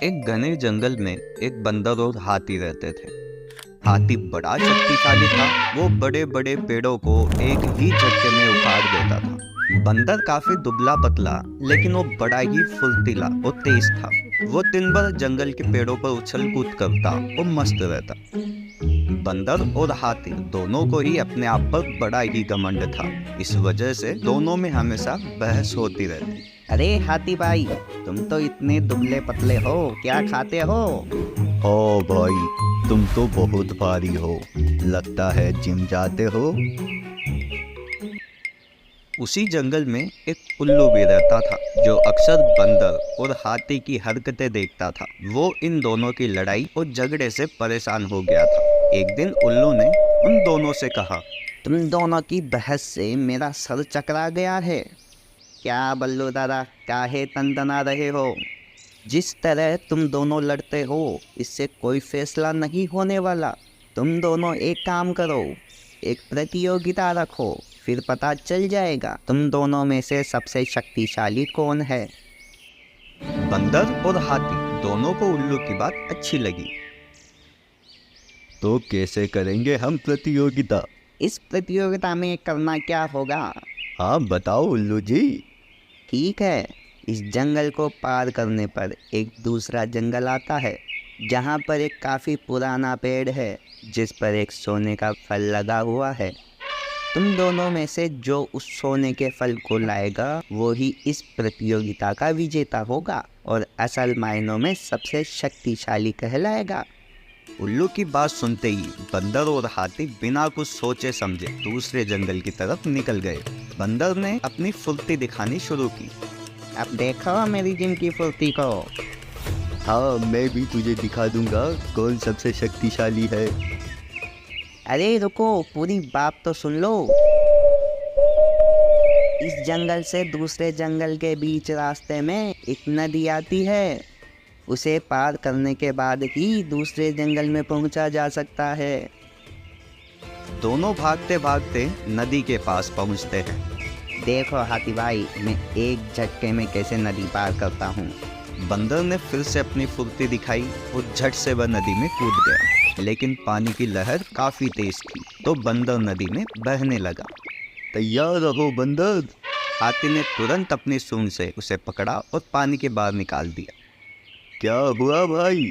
एक घने जंगल में एक बंदर और हाथी रहते थे। हाथी बड़ा शक्तिशाली था। वो बड़े बड़े पेड़ों को एक ही झटके में उखाड़ देता था। बंदर काफी दुबला पतला, लेकिन वो बड़ा ही फुर्तीला और तेज था। वो दिन भर जंगल के पेड़ों पर उछल कूद करता और मस्त रहता। बंदर और हाथी दोनों को ही अपने आप पर बड़ा ही घमंड था। इस वजह से दोनों में हमेशा बहस होती रहती। अरे हाथी भाई, तुम तो इतने दुबले पतले हो, क्या खाते हो? ओ भाई, तुम तो बहुत भारी हो। लगता है जिम जाते हो। उसी जंगल में एक उल्लू भी रहता था, जो अक्सर बंदर और हाथी की हरकतें देखता था। वो इन दोनों की लड़ाई और झगड़े से परेशान हो गया था। एक दिन उल्लू ने उन दोनों से कहा, तुम दोनों की बहस से मेरा सर चकरा गया है। क्या बल्लू दादा, काहे तनतना रहे हो? जिस तरह तुम दोनों लड़ते हो, इससे कोई फैसला नहीं होने वाला। तुम दोनों एक काम करो, एक प्रतियोगिता रखो, फिर पता चल जाएगा तुम दोनों में से सबसे शक्तिशाली कौन है। बंदर और हाथी दोनों को उल्लू की बात अच्छी लगी। तो कैसे करेंगे हम प्रतियोगिता? इस प्रतियोगिता में करना क्या होगा? हाँ बताओ उल्लू जी। ठीक है, इस जंगल को पार करने पर एक दूसरा जंगल आता है, जहाँ पर एक काफ़ी पुराना पेड़ है, जिस पर एक सोने का फल लगा हुआ है। तुम दोनों में से जो उस सोने के फल को लाएगा, वो ही इस प्रतियोगिता का विजेता होगा और असल मायनों में सबसे शक्तिशाली कहलाएगा। उल्लू की बात सुनते ही बंदर और हाथी बिना कुछ सोचे समझे दूसरे जंगल की तरफ निकल गए। बंदर ने अपनी फुर्ती दिखानी शुरू की। अब देखो मेरी जिम की फुर्ती को। हाँ, मैं भी तुझे दिखा दूंगा कौन सबसे शक्तिशाली है। अरे रुको, पूरी बात तो सुन लो। इस जंगल से दूसरे जंगल के बीच रास्ते में एक नदी आती है। उसे पार करने के बाद ही दूसरे जंगल में पहुंचा जा सकता है। दोनों भागते भागते नदी के पास पहुंचते हैं। देखो हाथी भाई, मैं एक झटके में कैसे नदी पार करता हूँ। बंदर ने फिर से अपनी फुर्ती दिखाई और झट से वह नदी में कूद गया, लेकिन पानी की लहर काफी तेज थी, तो बंदर नदी में बहने लगा। तैयार रहो बंदर। हाथी ने तुरंत अपनी सूंड से उसे पकड़ा और पानी के बाहर निकाल दिया। क्या हुआ भाई,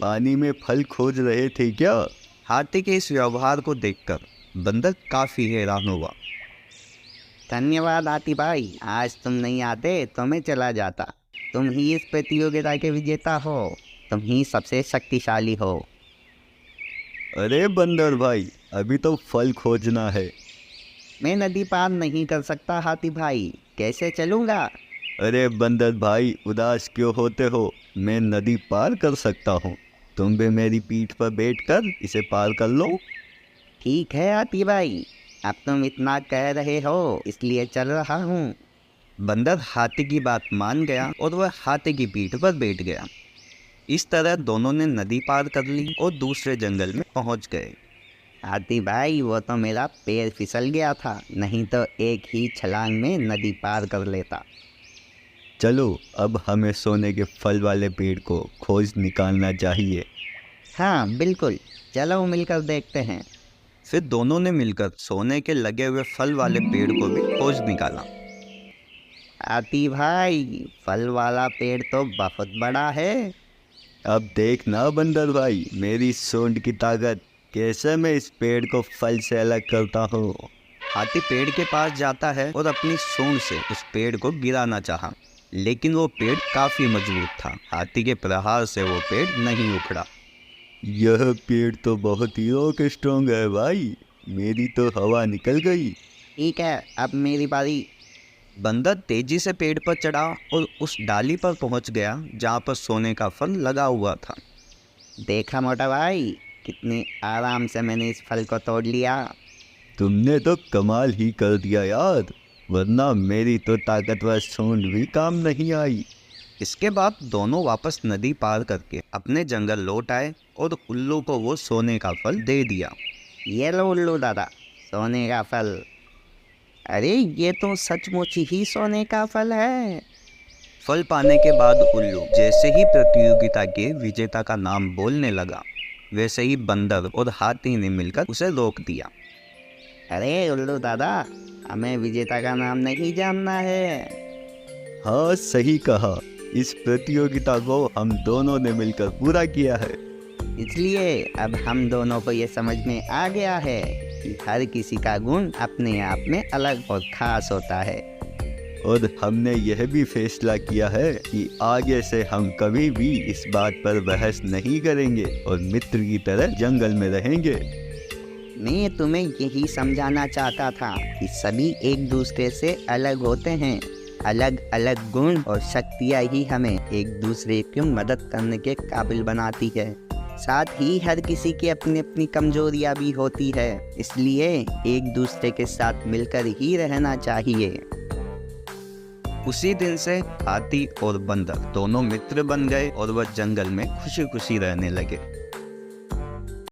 पानी में फल खोज रहे थे क्या? हाथी के इस व्यवहार को देखकर बंदर काफी हैरान हुआ। धन्यवाद हाथी भाई, आज तुम नहीं आते तो मैं चला जाता। तुम ही इस प्रतियोगिता के विजेता हो, तुम ही सबसे शक्तिशाली हो। अरे बंदर भाई, अभी तो फल खोजना है। मैं नदी पार नहीं कर सकता हाथी भाई, कैसे चलूँगा? अरे बंदर भाई, उदास क्यों होते हो? मैं नदी पार कर सकता हूँ। तुम भी मेरी पीठ पर बैठकर इसे पार कर लो। ठीक है हाथी भाई, अब तुम इतना कह रहे हो इसलिए चल रहा हूँ। बंदर हाथी की बात मान गया और वह हाथी की पीठ पर बैठ गया। इस तरह दोनों ने नदी पार कर ली और दूसरे जंगल में पहुंच गए। हाथी भाई, वो तो मेरा पैर फिसल गया था, नहीं तो एक ही छलांग में नदी पार कर लेता। चलो, अब हमें सोने के फल वाले पेड़ को खोज निकालना चाहिए। हाँ बिल्कुल, चलो मिलकर देखते हैं। फिर दोनों ने मिलकर सोने के लगे हुए फल वाले पेड़ को भी खोज निकाला। हाथी भाई, फल वाला पेड़ तो बहुत बड़ा है। अब देखना बंदर भाई, मेरी सूंड की ताकत, कैसे मैं इस पेड़ को फल से अलग करता हूँ। हाथी पेड़ के पास जाता है और अपनी सूंड से उस पेड़ को गिराना चाहा, लेकिन वो पेड़ काफी मजबूत था। हाथी के प्रहार से वो पेड़ नहीं उखड़ा। यह पेड़ तो बहुत ही रॉक स्ट्रॉन्ग है भाई, मेरी तो हवा निकल गई। ठीक है, अब मेरी बारी। बंदर तेजी से पेड़ पर चढ़ा और उस डाली पर पहुंच गया जहां पर सोने का फल लगा हुआ था। देखा मोटा भाई, कितनी आराम से मैंने इस फल को तोड़ लिया। तुमने तो कमाल ही कर दिया यार, वरना मेरी तो ताकतवर सूंड भी काम नहीं आई। इसके बाद दोनों वापस नदी पार करके अपने जंगल लौट आए और उल्लू को वो सोने का फल दे दिया। ये लो उल्लू दादा, सोने का फल। अरे ये तो सचमुच ही सोने का फल है। फल पाने के बाद उल्लू जैसे ही प्रतियोगिता के विजेता का नाम बोलने लगा, वैसे ही बंदर और हाथी ने मिलकर उसे रोक दिया। अरे उल्लू दादा, हमें विजेता का नाम नहीं जानना है। हाँ सही कहा, इस प्रतियोगिता को हम दोनों ने मिलकर पूरा किया है। इसलिए अब हम दोनों को ये समझ में आ गया है कि हर किसी का गुण अपने आप में अलग और खास होता है। और हमने यह भी फैसला किया है कि आगे से हम कभी भी इस बात पर बहस नहीं करेंगे और मित्र की तरह जंगल में रहेंगे। मैं तुम्हें यही समझाना चाहता था कि सभी एक दूसरे से अलग होते हैं। अलग अलग गुण और शक्तियाँ ही हमें एक दूसरे की मदद करने के काबिल बनाती है। साथ ही हर किसी की अपनी अपनी कमजोरियाँ भी होती है, इसलिए एक दूसरे के साथ मिलकर ही रहना चाहिए। उसी दिन से हाथी और बंदर दोनों मित्र बन गए और वह जंगल में खुशी खुशी रहने लगे।